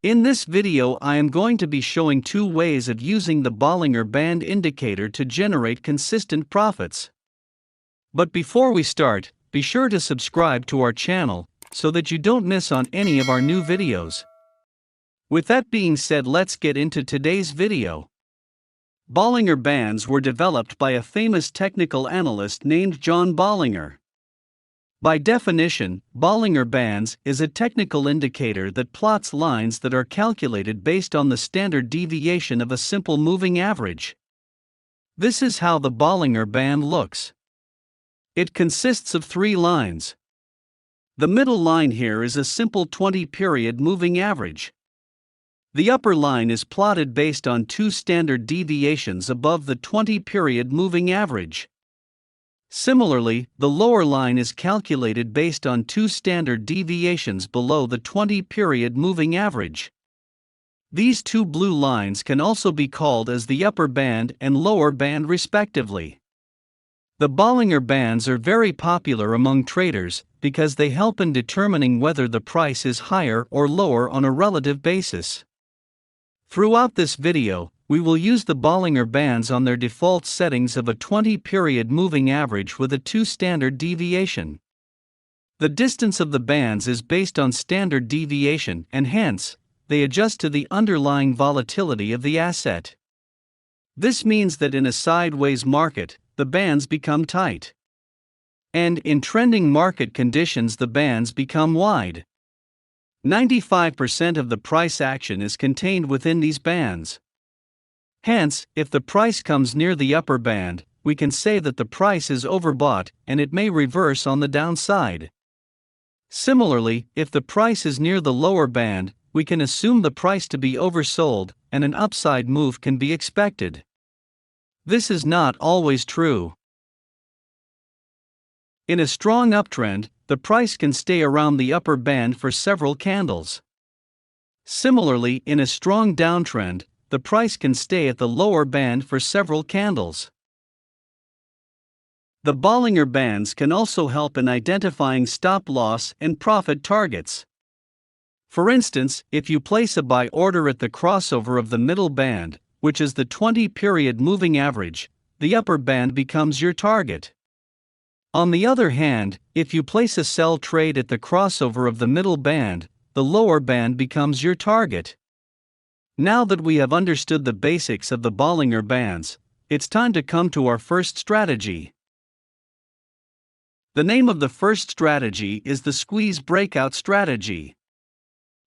In this video I am going to be showing two ways of using the Bollinger Band indicator to generate consistent profits. But before we start, be sure to subscribe to our channel so that you don't miss on any of our new videos. With that being said, let's get into today's video. Bollinger Bands were developed by a famous technical analyst named John Bollinger. By definition, Bollinger Bands is a technical indicator that plots lines that are calculated based on the standard deviation of a simple moving average. This is how the Bollinger Band looks. It consists of three lines. The middle line here is a simple 20-period moving average. The upper line is plotted based on two standard deviations above the 20-period moving average. Similarly, the lower line is calculated based on two standard deviations below the 20-period moving average. These two blue lines can also be called as the upper band and lower band respectively. The Bollinger Bands are very popular among traders because they help in determining whether the price is higher or lower on a relative basis. Throughout this video, we will use the Bollinger Bands on their default settings of a 20-period moving average with a 2 standard deviation. The distance of the bands is based on standard deviation and hence, they adjust to the underlying volatility of the asset. This means that in a sideways market, the bands become tight. And in trending market conditions, the bands become wide. 95% of the price action is contained within these bands. Hence, if the price comes near the upper band, we can say that the price is overbought and it may reverse on the downside. Similarly, if the price is near the lower band, we can assume the price to be oversold and an upside move can be expected. This is not always true. In a strong uptrend, the price can stay around the upper band for several candles. Similarly, in a strong downtrend, the price can stay at the lower band for several candles. The Bollinger Bands can also help in identifying stop loss and profit targets. For instance, if you place a buy order at the crossover of the middle band, which is the 20-period moving average, the upper band becomes your target. On the other hand, if you place a sell trade at the crossover of the middle band, the lower band becomes your target. Now that we have understood the basics of the Bollinger Bands, it's time to come to our first strategy. The name of the first strategy is the squeeze breakout strategy.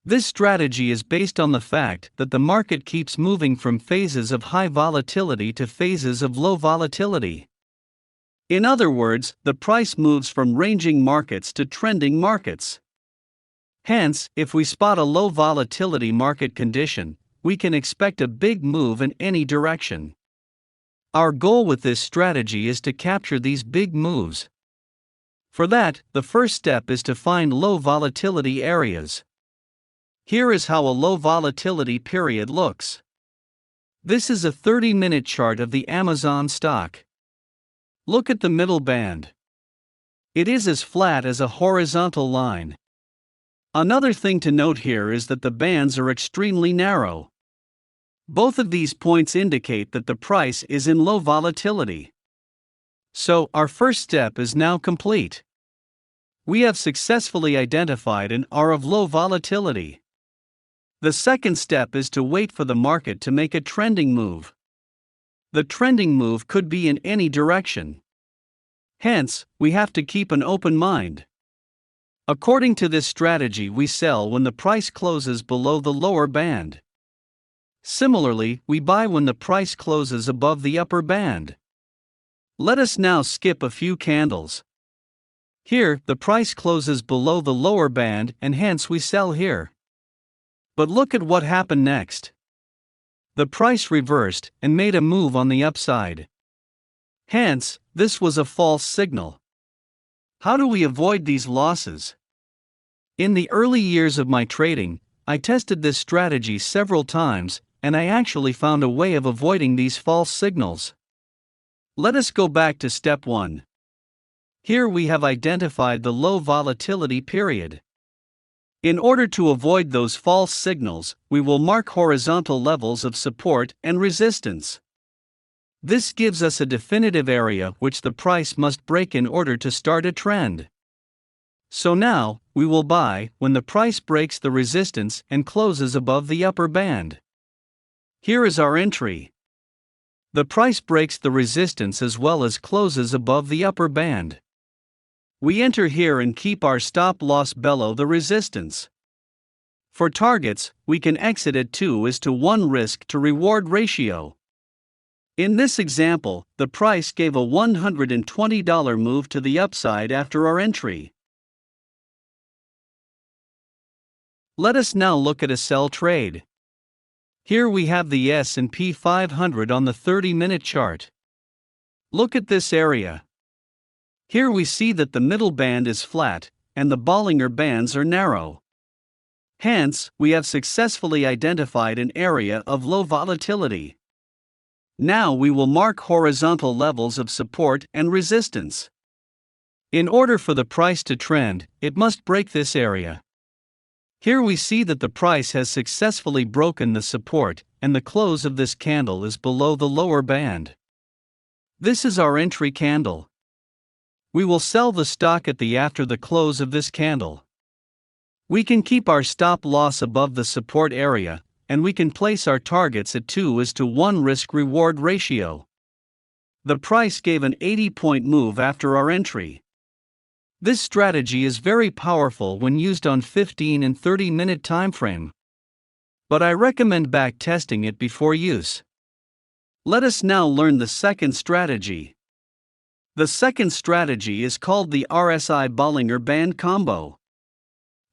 This strategy is based on the fact that the market keeps moving from phases of high volatility to phases of low volatility. In other words, the price moves from ranging markets to trending markets. Hence, if we spot a low volatility market condition, we can expect a big move in any direction. Our goal with this strategy is to capture these big moves. For that, the first step is to find low volatility areas. Here is how a low volatility period looks. This is a 30-minute chart of the Amazon stock. Look at the middle band. It is as flat as a horizontal line. Another thing to note here is that the bands are extremely narrow. Both of these points indicate that the price is in low volatility. So, our first step is now complete. We have successfully identified an R of low volatility. The second step is to wait for the market to make a trending move. The trending move could be in any direction. Hence, we have to keep an open mind. According to this strategy, we sell when the price closes below the lower band. Similarly, we buy when the price closes above the upper band. Let us now skip a few candles. Here, the price closes below the lower band and hence we sell here. But look at what happened next. The price reversed and made a move on the upside. Hence, this was a false signal. How do we avoid these losses? In the early years of my trading, I tested this strategy several times, and I actually found a way of avoiding these false signals. Let us go back to step 1. Here we have identified the low volatility period. In order to avoid those false signals, we will mark horizontal levels of support and resistance. This gives us a definitive area which the price must break in order to start a trend. So now, we will buy when the price breaks the resistance and closes above the upper band. Here is our entry. The price breaks the resistance as well as closes above the upper band. We enter here and keep our stop loss below the resistance. For targets, we can exit at 2:1 risk to reward ratio. In this example, the price gave a $120 move to the upside after our entry. Let us now look at a sell trade. Here we have the S&P 500 on the 30-minute chart. Look at this area. Here we see that the middle band is flat, and the Bollinger Bands are narrow. Hence, we have successfully identified an area of low volatility. Now we will mark horizontal levels of support and resistance. In order for the price to trend, it must break this area. Here we see that the price has successfully broken the support, and the close of this candle is below the lower band. This is our entry candle. We will sell the stock at the after the close of this candle. We can keep our stop loss above the support area, and we can place our targets at 2:1 risk-reward ratio. The price gave an 80-point move after our entry. This strategy is very powerful when used on 15 and 30-minute time frame. But I recommend back testing it before use. Let us now learn the second strategy. The second strategy is called the RSI Bollinger Band combo.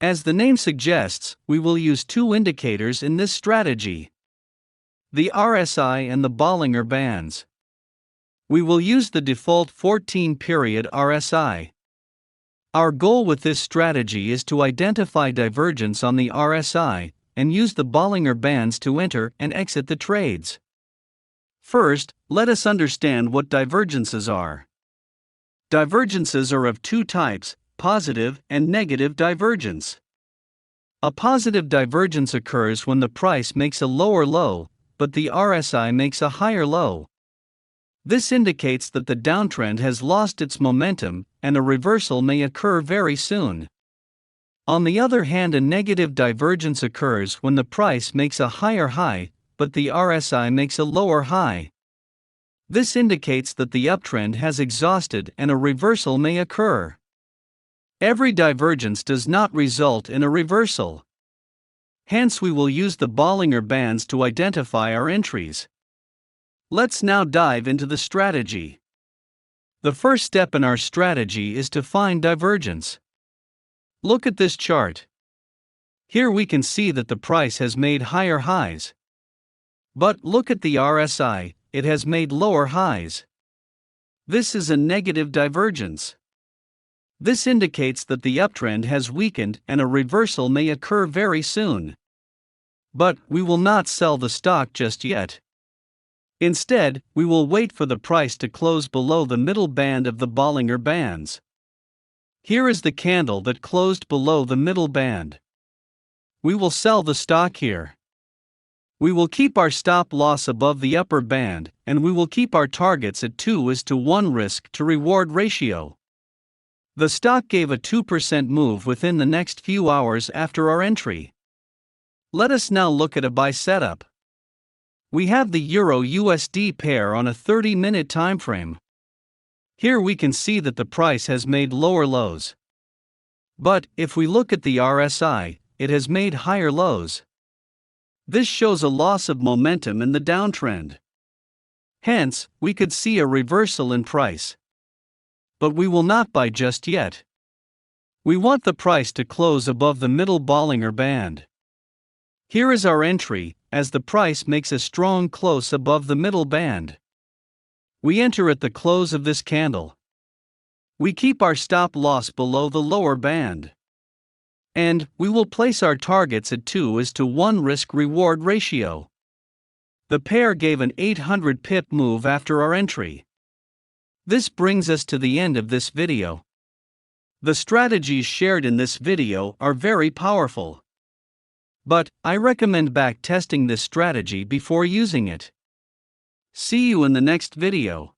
As the name suggests, we will use two indicators in this strategy: the RSI and the Bollinger Bands. We will use the default 14-period RSI. Our goal with this strategy is to identify divergence on the RSI and use the Bollinger Bands to enter and exit the trades. First, let us understand what divergences are. Divergences are of two types: positive and negative divergence. A positive divergence occurs when the price makes a lower low, but the RSI makes a higher low. This indicates that the downtrend has lost its momentum, and a reversal may occur very soon. On the other hand, a negative divergence occurs when the price makes a higher high, but the RSI makes a lower high. This indicates that the uptrend has exhausted and a reversal may occur. Every divergence does not result in a reversal. Hence, we will use the Bollinger Bands to identify our entries. Let's now dive into the strategy. The first step in our strategy is to find divergence. Look at this chart. Here we can see that the price has made higher highs. But look at the RSI, it has made lower highs. This is a negative divergence. This indicates that the uptrend has weakened and a reversal may occur very soon. But we will not sell the stock just yet. Instead, we will wait for the price to close below the middle band of the Bollinger Bands. Here is the candle that closed below the middle band. We will sell the stock here. We will keep our stop loss above the upper band, and we will keep our targets at 2:1 risk to reward ratio. The stock gave a 2% move within the next few hours after our entry. Let us now look at a buy setup. We have the Euro-USD pair on a 30-minute time frame. Here we can see that the price has made lower lows. But if we look at the RSI, it has made higher lows. This shows a loss of momentum in the downtrend. Hence, we could see a reversal in price. But we will not buy just yet. We want the price to close above the middle Bollinger Band. Here is our entry, as the price makes a strong close above the middle band. We enter at the close of this candle. We keep our stop loss below the lower band. And we will place our targets at 2:1 risk-reward ratio. The pair gave an 800 pip move after our entry. This brings us to the end of this video. The strategies shared in this video are very powerful. But, I recommend back testing this strategy before using it. See you in the next video.